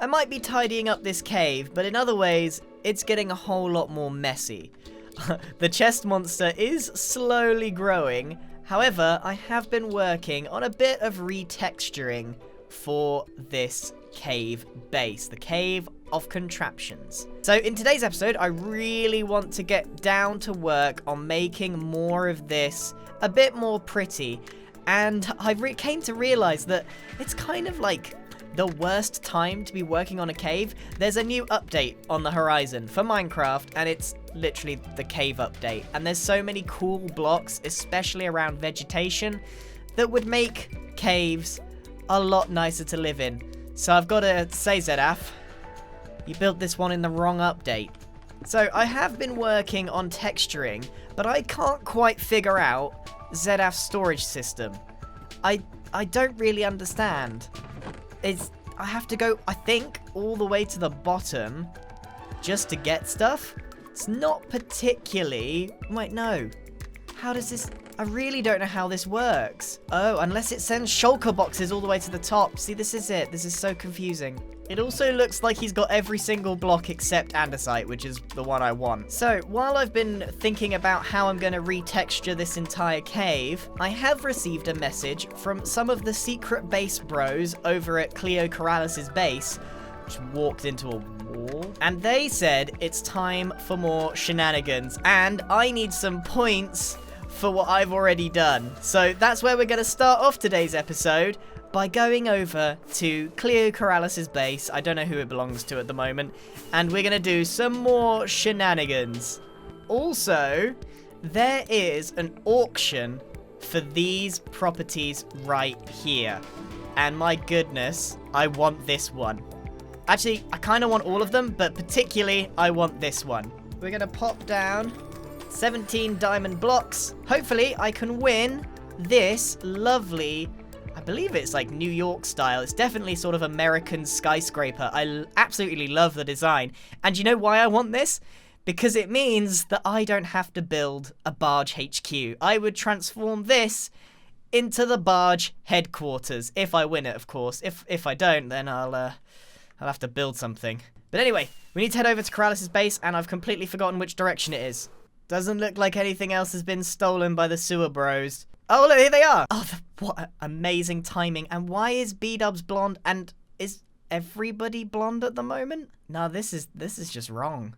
I might be tidying up this cave, but in other ways, it's getting a whole lot more messy. The chest monster is slowly growing. However, I have been working on a bit of retexturing for this cave base, the cave of contraptions. So in today's episode, I really want to get down to work on making more of this a bit more pretty. And I came to realize that it's kind of like the worst time to be working on a cave. There's a new update on the horizon for Minecraft, and it's literally the cave update. And there's so many cool blocks, especially around vegetation, that would make caves a lot nicer to live in. So I've got to say, Zedaf, you built this one in the wrong update. So I have been working on texturing, but I can't quite figure out Zedaf's storage system. I don't really understand. I have to go, I think, all the way to the bottom just to get stuff. It's not particularly... Wait, no. How does this... I really don't know how this works. Oh, unless it sends shulker boxes all the way to the top. See, this is it. This is so confusing. It also looks like he's got every single block except andesite, which is the one I want. So, while I've been thinking about how I'm going to retexture this entire cave, I have received a message from some of the secret base bros over at Cleo Corrales' base, which walked into a wall, and they said it's time for more shenanigans, and I need some points for what I've already done. So that's where we're going to start off today's episode, by going over to Cleo Corrales' base. I don't know who it belongs to at the moment, and we're going to do some more shenanigans. Also, there is an auction for these properties right here, and my goodness, I want this one. Actually, I kind of want all of them, but particularly, I want this one. We're going to pop down 17 diamond blocks. Hopefully, I can win this lovely... I believe it's like New York style. It's definitely sort of American skyscraper. I absolutely love the design. And you know why I want this? Because it means that I don't have to build a barge HQ. I would transform this into the barge headquarters. If I win it, of course. If I don't, then I'll have to build something. But anyway, we need to head over to Corrales' base, and I've completely forgotten which direction it is. Doesn't look like anything else has been stolen by the sewer bros. Oh, look, here they are. Oh, what amazing timing. And why is B-Dubs blonde? And is everybody blonde at the moment? No, this is just wrong.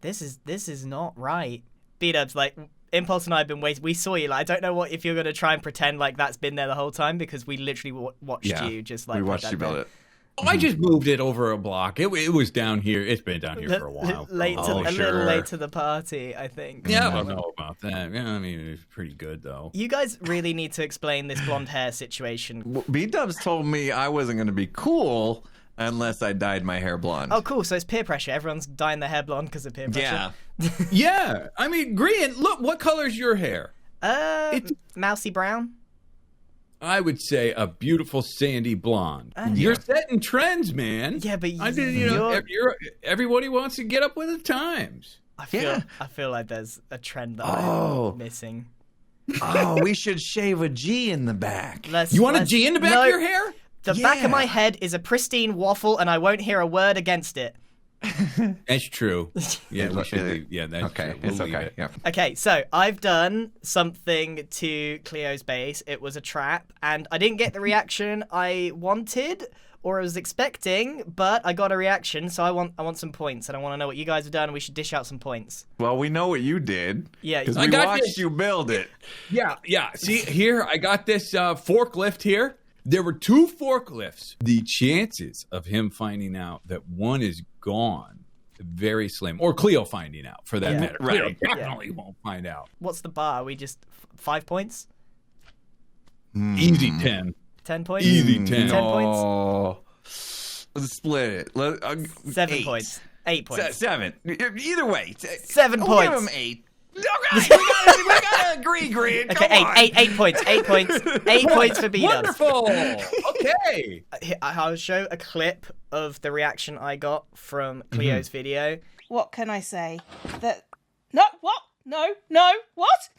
This is not right. B-Dubs, like, Impulse and I have been waiting. We saw you. Like, I don't know if you're going to try and pretend like that's been there the whole time, because we literally watched you just like... We watched you build it. I just moved it over a block. It was down here. It's been down here for a while. A little late to the party, I think. Yeah, I don't know about that. Yeah, I mean, it's pretty good, though. You guys really need to explain this blonde hair situation. B-Dubs told me I wasn't going to be cool unless I dyed my hair blonde. Oh, cool. So it's peer pressure. Everyone's dyeing their hair blonde because of peer pressure. Yeah. Yeah. I mean, Grian, look, what color's your hair? Mousy brown. I would say a beautiful sandy blonde. You're setting trends, man. Yeah, but everybody wants to get up with the times. I feel like there's a trend that I'm missing. Oh, we should shave a G in the back. You want a G in the back of your hair? The back of my head is a pristine waffle, and I won't hear a word against it. That's true. Yeah, we should leave. Yeah, that's okay. True. It's okay. Yeah. Okay, so I've done something to Cleo's base. It was a trap, and I didn't get the reaction I wanted or was expecting, but I got a reaction, so I want some points, and I want to know what you guys have done, and we should dish out some points. Well, we know what you did. Yeah, because we watched you build it. Yeah. See, here, I got this forklift here. There were 2 forklifts. The chances of him finding out that one is gone, very slim. Or Cleo finding out, for that matter. Right. Cleo definitely won't find out. What's the bar? Are we just 5 points? Easy 10. 10 points? Easy 10. 10 points? Let's split it. 7 8. points. 8 points. 7. Either way. 7 We'll points. give him 8. Okay, we gotta agree, Grian. Okay, 8 points. 8 points. 8 points for B-Dubs. Wonderful. Okay. I'll show a clip of the reaction I got from Cleo's video. What can I say? No, what? No, what?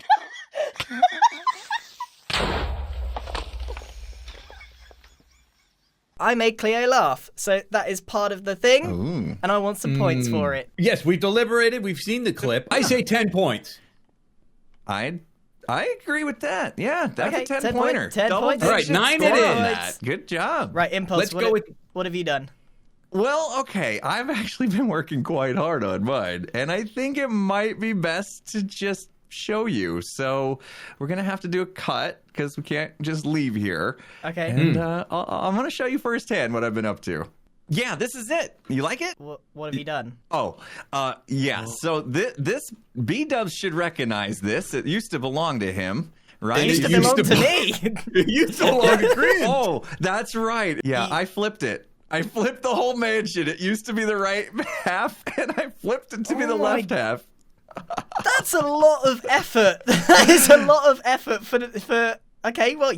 I made Cleo laugh, so that is part of the thing, Ooh. and I want some points for it. Yes, we've deliberated. We've seen the clip. I say 10 points. I agree with that. Yeah, that's Okay, a 10 10 pointer. 10 Double points. All right, digit 9 score it on is. that. Good job. Right, Impulse, Let's go with... what have you done? Well, okay. I've actually been working quite hard on mine, and I think it might be best to just show you. So we're going to have to do a cut because we can't just leave here. Okay. And I'm going to show you firsthand what I've been up to. Yeah, this is it. You like it? What have you done? Oh, yeah. So this B-Dubs should recognize this. It used to belong to him, right? It used to used belong to to me. It used to belong to Grian. Oh, that's right. Yeah, I flipped it. I flipped the whole mansion. It used to be the right half, and I flipped it to be the left half. That's a lot of effort. That is a lot of effort for. Okay, well,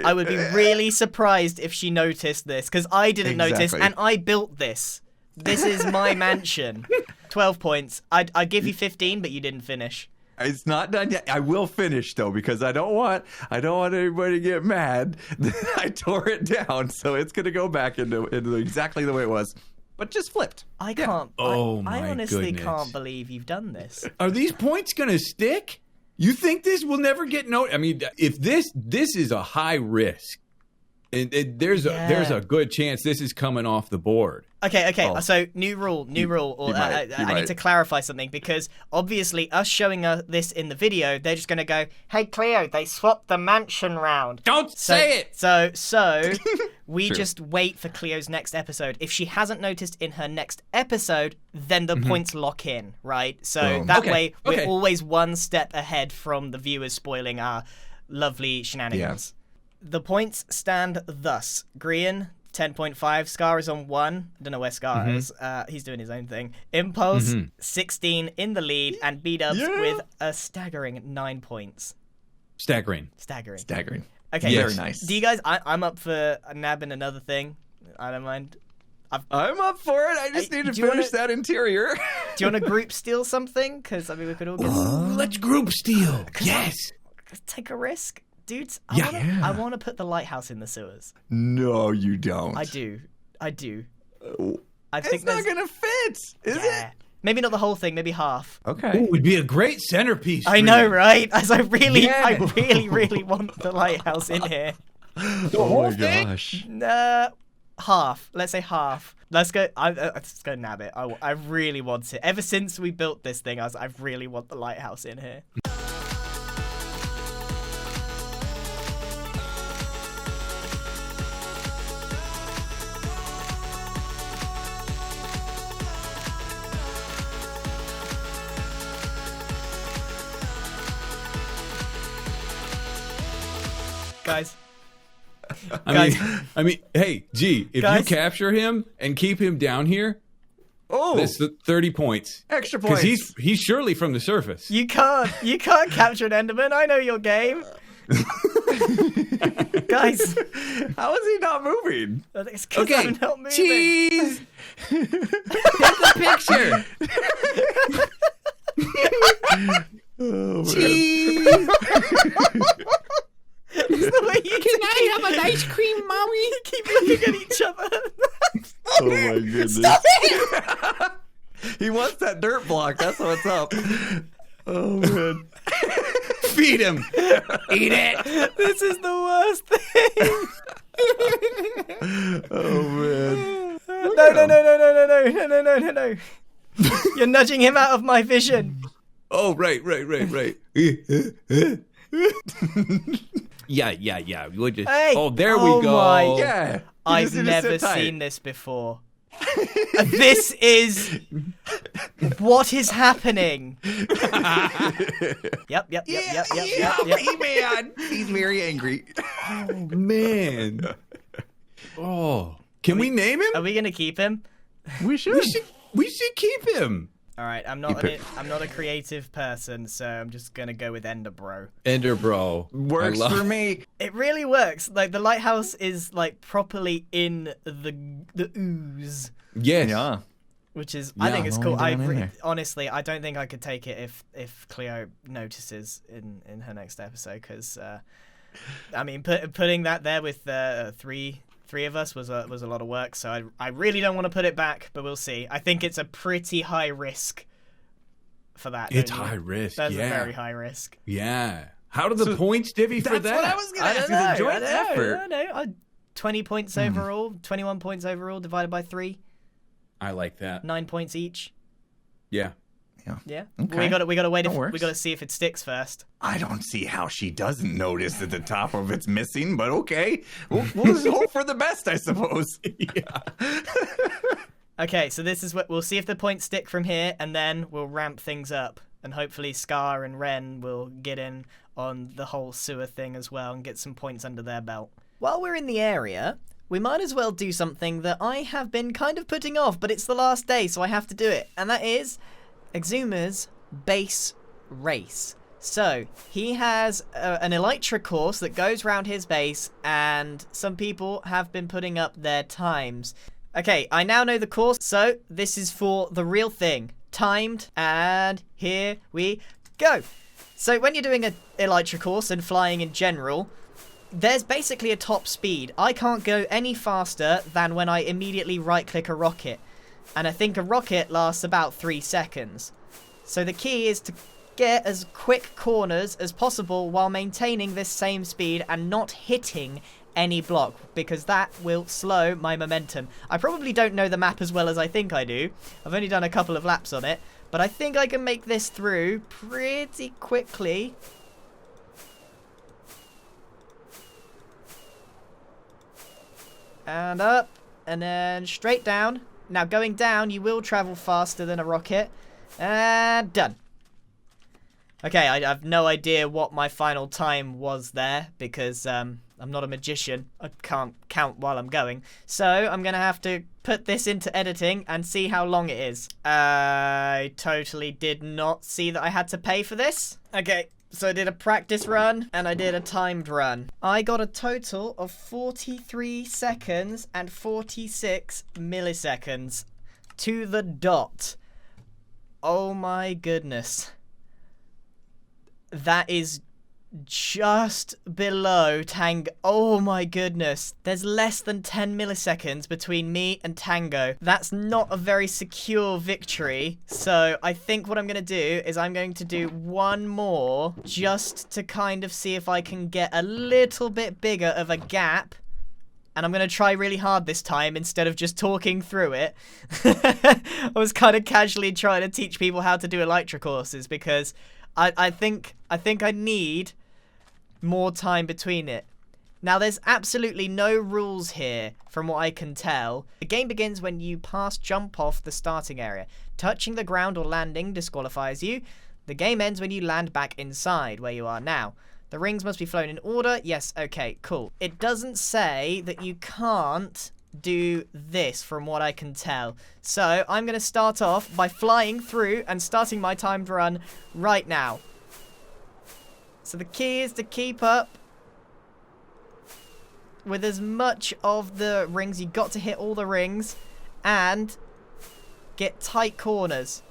I would be really surprised if she noticed this because I didn't notice, Exactly. and I built this. This is my mansion. 12 points. I'd give you 15, but you didn't finish. It's not done yet. I will finish though because I don't want anybody to get mad that I tore it down. So it's gonna go back into exactly the way it was, but just flipped. I can't. Oh, I my honestly goodness. can't believe you've done this. Are these points going to stick? You think this will never get noticed? I mean, if this is a high risk, and there's a good chance this is coming off the board. Okay. Oh. So new rule. Or might, you I need might. to clarify something because obviously us showing this in the video, they're just gonna go, "Hey Cleo, they swapped the mansion round." Don't say it. So we True. just wait for Cleo's next episode. If she hasn't noticed in her next episode, then the points lock in, right? So Boom. that Okay, way we're okay. always one step ahead from the viewers spoiling our lovely shenanigans. The points stand thus: Grian 10.5, Scar is on 1. I don't know where Scar is. He's doing his own thing. Impulse 16 in the lead, and B-Dubs with a staggering 9 points. Staggering. Staggering. Okay, Yes. Very nice. Do you guys? I'm up for nabbing another thing. I don't mind. I'm up for it. I just Hey, need to do you finish wanna- that interior. Do you want to group steal something? Because I mean, we could all get Let's group steal. Yes. take a risk, dudes. Yeah. I want to put the lighthouse in the sewers. No, you don't. I do. I think It's not gonna fit, is it? Maybe not the whole thing. Maybe half. Okay. It would be a great centerpiece. I know, Grian. right? As I really Yeah. really want the lighthouse in here. Oh my gosh. Half. Let's say half. Let's go. Let's go nab it. I really want it. Ever since we built this thing, I really want the lighthouse in here. Guys. I mean, hey, G, if Guys. you capture him and keep him down here, Oh, that's the 30 points. extra Because points. he's surely from the surface. You can't capture an Enderman. I know your game. Guys, How is he not moving? it's because I'm not moving. cheese. Get the picture. Oh, Cheese. It's the way you Can I have an ice cream, mommy? keep looking at each other. Oh my goodness. He wants that dirt block. That's what's up. Oh man. Feed him. Eat it. This is the worst thing. Oh man. No. You're nudging him out of my vision. Oh, right. Yeah. We'll just... Hey. Oh, there Oh we go. my- Yeah. You I've just need to never sit tight. seen this before. This is what is happening. Yep. Man. He's very angry. Oh, man. Oh. Can we name him? Are we gonna keep him? We should. We should keep him. All right, I'm not a creative person, so I'm just gonna go with Ender Bro. Ender Bro. Works for me. It really works. Like the lighthouse is like properly in the ooze, Yes. Yeah. which is I think it's cool. rolling down in there. Honestly, I don't think I could take it if Cleo notices in her next episode because I mean putting that there with 3 of us was a lot of work, so I really don't want to put it back, but we'll see. I think it's a pretty high risk for that. It's high risk. That's yeah. a very high risk. Yeah. How do the points divvy for that? That's what I was going to I ask. don't know. It's a joint effort. I don't know. 20 points overall, 21 points overall divided by 3, I like that. 9 points each. Yeah. Yeah. Okay. We gotta wait. That We works. gotta see if it sticks first. I don't see how she doesn't notice that the top of it's missing, but okay. We'll just hope for the best, I suppose. Yeah. Okay, so this is what we'll see if the points stick from here, and then we'll ramp things up, and hopefully Scar and Ren will get in on the whole sewer thing as well and get some points under their belt. While we're in the area, we might as well do something that I have been kind of putting off, but it's the last day, so I have to do it, and that is Exuma's base race. So, he has an Elytra course that goes round his base, and some people have been putting up their times. Okay, I now know the course, so this is for the real thing. Timed, and here we go. So, when you're doing an Elytra course and flying in general, there's basically a top speed. I can't go any faster than when I immediately right-click a rocket. And I think a rocket lasts about 3 seconds. So the key is to get as quick corners as possible while maintaining this same speed and not hitting any block, because that will slow my momentum. I probably don't know the map as well as I think I do. I've only done a couple of laps on it, but I think I can make this through pretty quickly. And up, and then straight down. Now, going down, you will travel faster than a rocket. And done. Okay, I have no idea what my final time was there, because I'm not a magician. I can't count while I'm going. So, I'm going to have to put this into editing and see how long it is. I totally did not see that I had to pay for this. Okay. So I did a practice run, and I did a timed run. I got a total of 43 seconds and 46 milliseconds to the dot. Oh my goodness. That is just below Tango. Oh my goodness. There's less than 10 milliseconds between me and Tango. That's not a very secure victory. So I think what I'm going to do is I'm going to do one more just to kind of see if I can get a little bit bigger of a gap. And I'm going to try really hard this time instead of just talking through it. I was kind of casually trying to teach people how to do Elytra courses because I think I need more time between it. Now, there's absolutely no rules here, from what I can tell. The game begins when you jump off the starting area. Touching the ground or landing disqualifies you. The game ends when you land back inside, where you are now. The rings must be flown in order. Yes, okay, cool. It doesn't say that you can't do this, from what I can tell. So, I'm going to start off by flying through and starting my timed run right now. So the key is to keep up with as much of the rings. You've got to hit all the rings and get tight corners.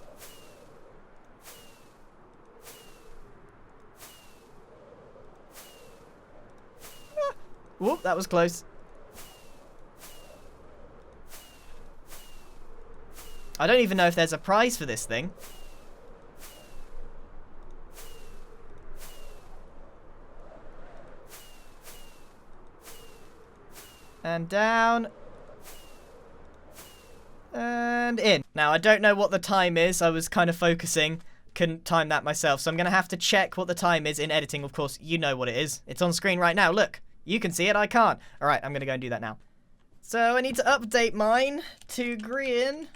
Whoop, that was close. I don't even know if there's a prize for this thing. And down. And in. Now, I don't know what the time is. I was kind of focusing. Couldn't time that myself. So I'm going to have to check what the time is in editing. Of course, you know what it is. It's on screen right now. Look. You can see it. I can't. All right, I'm going to go and do that now. So I need to update mine to Grian.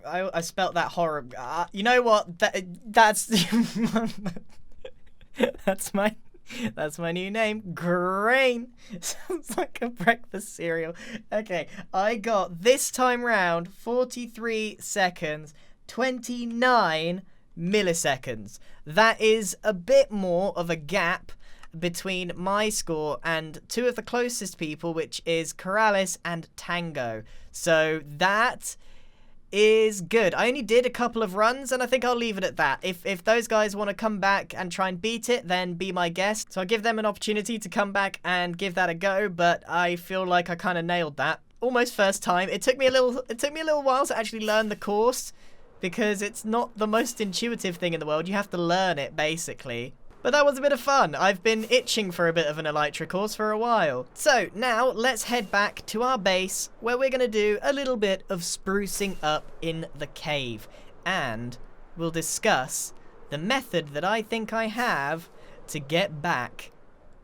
I spelt that horrible. You know what? That's that's my new name. Grian. Sounds like a breakfast cereal. Okay, I got this time round 43 seconds, 29 milliseconds. That is a bit more of a gap between my score and two of the closest people, which is Corrales and Tango. So that is good. I only did a couple of runs, and I think I'll leave it at that. If those guys want to come back and try and beat it, then be my guest. So I'll give them an opportunity to come back and give that a go, but I feel like I kind of nailed that. Almost first time. It took me a little while to actually learn the course, because it's not the most intuitive thing in the world. You have to learn it, basically. But that was a bit of fun. I've been itching for a bit of an Elytra course for a while. So now let's head back to our base, where we're going to do a little bit of sprucing up in the cave. And we'll discuss the method that I think I have to get back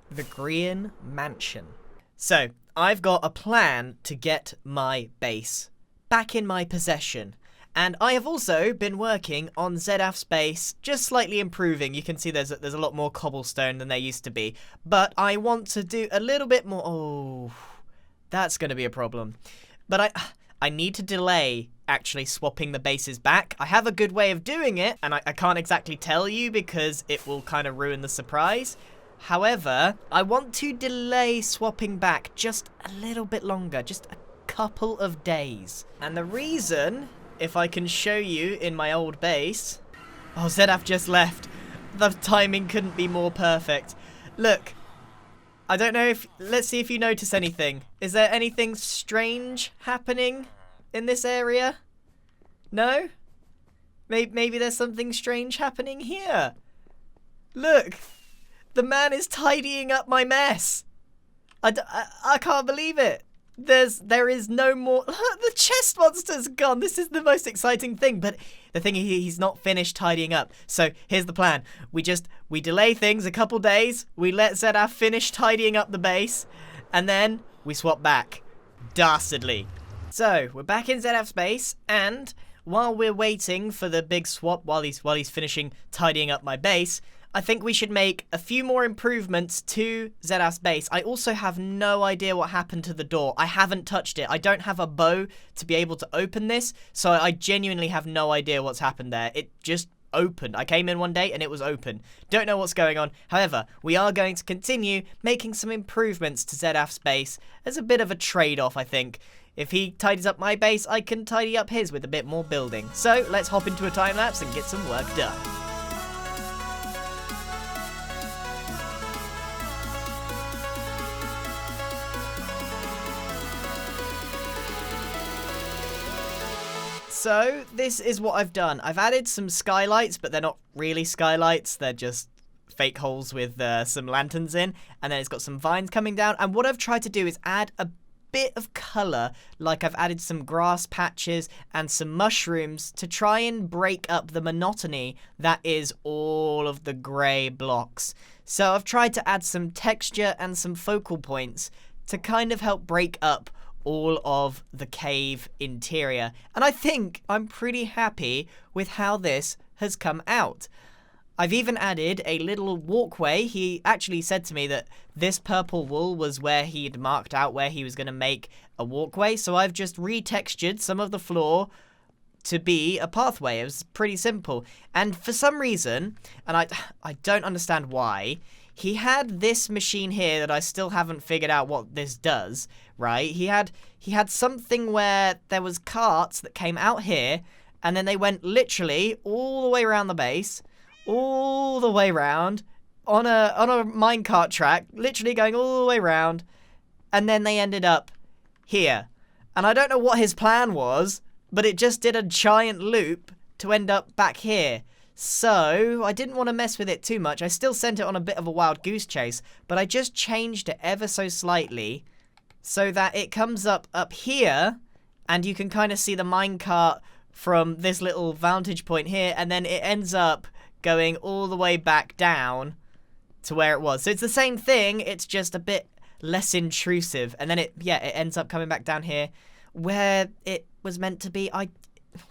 the Grian mansion. So I've got a plan to get my base back in my possession. And I have also been working on Zedaf's base, just slightly improving. You can see there's a lot more cobblestone than there used to be. But I want to do a little bit more... Oh, that's going to be a problem. But I need to delay actually swapping the bases back. I have a good way of doing it, and I can't exactly tell you because it will kind of ruin the surprise. However, I want to delay swapping back just a little bit longer, just a couple of days. And the reason... if I can show you in my old base... Oh, Zedaf just left. The timing couldn't be more perfect. Look, I don't know if... Let's see if you notice anything. Is there anything strange happening in this area? No? Maybe there's something strange happening here. Look, the man is tidying up my mess. I can't believe it. There is no more... The chest monster's gone. This is the most exciting thing. But the thing is, he's not finished tidying up. So here's the plan. We delay things a couple days. We let Zedaf finish tidying up the base. And then we swap back. Dastardly. So we're back in Zedaf's base. And while we're waiting for the big swap, while he's finishing tidying up my base... I think we should make a few more improvements to Zedaf's base. I also have no idea what happened to the door. I haven't touched it. I don't have a bow to be able to open this, so I genuinely have no idea what's happened there. It just opened. I came in one day and it was open. Don't know what's going on. However, we are going to continue making some improvements to Zedaf's base as a bit of a trade-off, I think. If he tidies up my base, I can tidy up his with a bit more building. So let's hop into a time-lapse and get some work done. So, this is what I've done. I've added some skylights, but they're not really skylights. They're just fake holes with some lanterns in. And then it's got some vines coming down. And what I've tried to do is add a bit of colour. Like I've added some grass patches and some mushrooms to try and break up the monotony that is all of the grey blocks. So I've tried to add some texture and some focal points to kind of help break up all of the cave interior. And I think I'm pretty happy with how this has come out. I've even added a little walkway. He actually said to me that this purple wool was where he'd marked out where he was going to make a walkway. So I've just retextured some of the floor to be a pathway. It was pretty simple. And for some reason, and I don't understand why, he had this machine here that I still haven't figured out what this does, right? He had something where there was carts that came out here, and then they went literally all the way around the base, all the way around, on a minecart track, literally going all the way around, and then they ended up here. And I don't know what his plan was, but it just did a giant loop to end up back here. So, I didn't want to mess with it too much. I still sent it on a bit of a wild goose chase, but I just changed it ever so slightly so that it comes up here, and you can kind of see the minecart from this little vantage point here, and then it ends up going all the way back down to where it was. So it's the same thing, it's just a bit less intrusive, and then it ends up coming back down here where it was meant to be.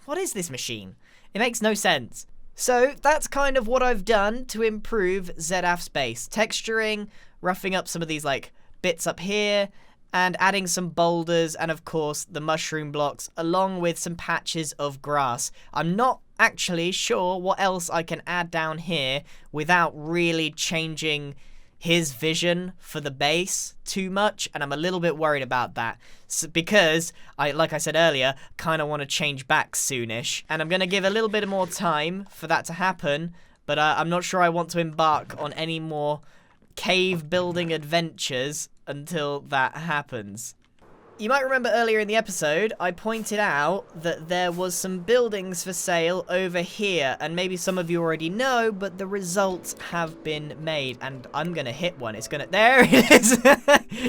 What is this machine? It makes no sense. So that's kind of what I've done to improve Zedaf's base. Texturing, roughing up some of these like bits up here, and adding some boulders and of course the mushroom blocks along with some patches of grass. I'm not actually sure what else I can add down here without really changing his vision for the base too much, and I'm a little bit worried about that. Because, like I said earlier, kind of want to change back soonish, and I'm going to give a little bit more time for that to happen, but I'm not sure I want to embark on any more cave building adventures until that happens. You might remember earlier in the episode, I pointed out that there was some buildings for sale over here, and maybe some of you already know, but the results have been made, and I'm gonna hit one. It's gonna, there it is!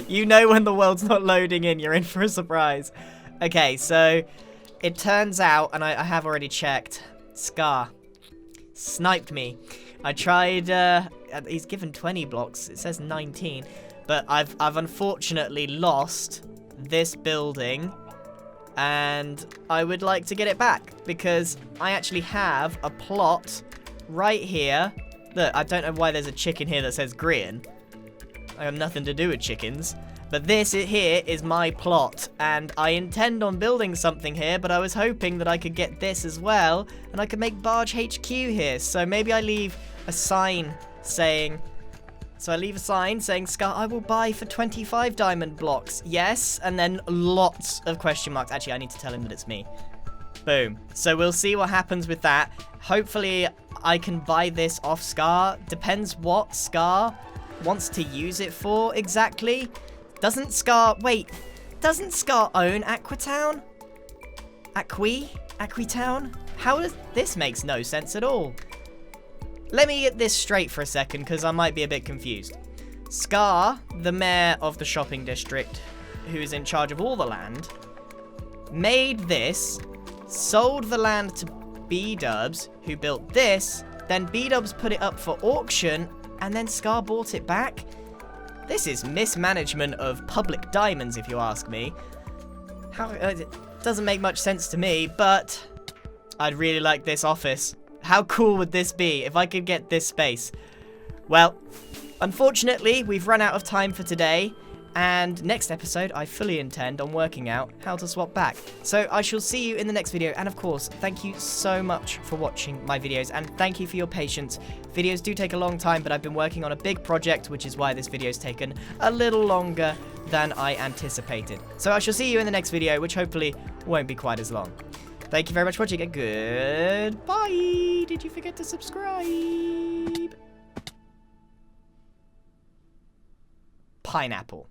You know when the world's not loading in, you're in for a surprise. Okay, so it turns out, and I have already checked, Scar sniped me. I tried, he's given 20 blocks, it says 19, but I've unfortunately lost this building, and I would like to get it back because I actually have a plot right here. Look, I don't know why there's a chicken here that says Grian. I have nothing to do with chickens, but this here is my plot, and I intend on building something here, but I was hoping that I could get this as well, and I could make Barge HQ here. So maybe I leave a sign saying, Scar, I will buy for 25 diamond blocks. Yes, and then lots of question marks. Actually, I need to tell him that it's me. Boom. So we'll see what happens with that. Hopefully, I can buy this off Scar. Depends what Scar wants to use it for exactly. Doesn't Scar own Aquatown? Aquitown? How does this makes no sense at all. Let me get this straight for a second, because I might be a bit confused. Scar, the mayor of the shopping district, who is in charge of all the land, made this, sold the land to B-Dubs, who built this, then B-Dubs put it up for auction, and then Scar bought it back? This is mismanagement of public diamonds, if you ask me. It doesn't make much sense to me, but I'd really like this office. How cool would this be if I could get this space? Well, unfortunately, we've run out of time for today, and next episode, I fully intend on working out how to swap back. So I shall see you in the next video, and of course, thank you so much for watching my videos, and thank you for your patience. Videos do take a long time, but I've been working on a big project, which is why this video's taken a little longer than I anticipated. So I shall see you in the next video, which hopefully won't be quite as long. Thank you very much for watching, and goodbye. Did you forget to subscribe? Pineapple.